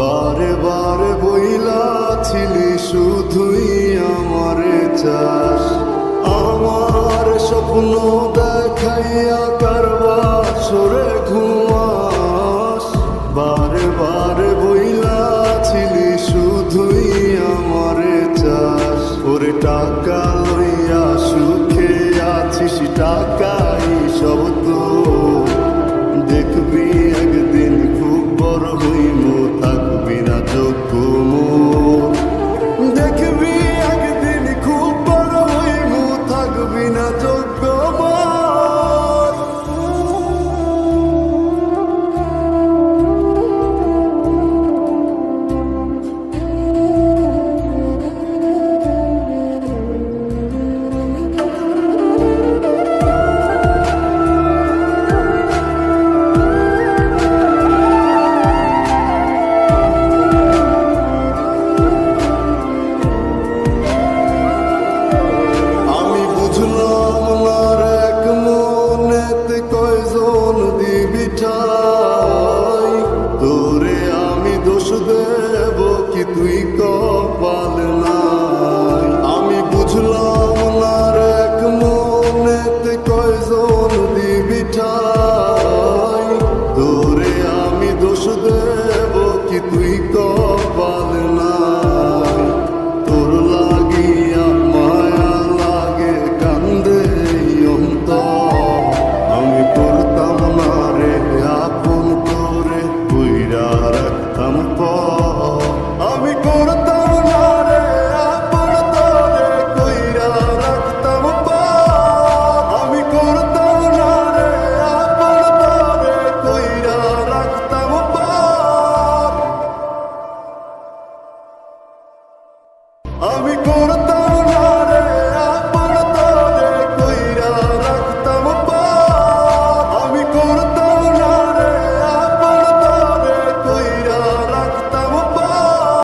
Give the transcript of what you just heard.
বারে বারে বইলা ছিলি শুধুই আমারে চাস, আমার স্বপ্ন দেখাইয়া কারবা সরে ঘুমাস। বারে বারে বইলা ছিলি শুধুই আমারে চাস, ওরে টাকা লইয়া সুখে আছিস, টাকাই সব তো। দেখবি একদিন খুব বড় হইমু, থাকবি না যোগ্য মোর। দেখবি একদিন খুব বড় হইমু, থাকবি না যোগ্য মোর। তোরে আমি দোষ দেব কি তুই কপাল নাই? আমি বুঝলাম না রে এক মনেতে কয়জন দিবি ঠাই। তোরে আমি দোষ দেব কি তুই কপাল নাই? তোর লাগিয়া মায়া লাগে কান্দে অন্তর, আমি করতাম না রে আপন তোরে কইরা রাখতাম পর। আমি করতাম না রে আপন তোরে কইরা রাখতাম পর। আমি করতাম না রে আপন তোরে কইরা রাখতাম পর। আমি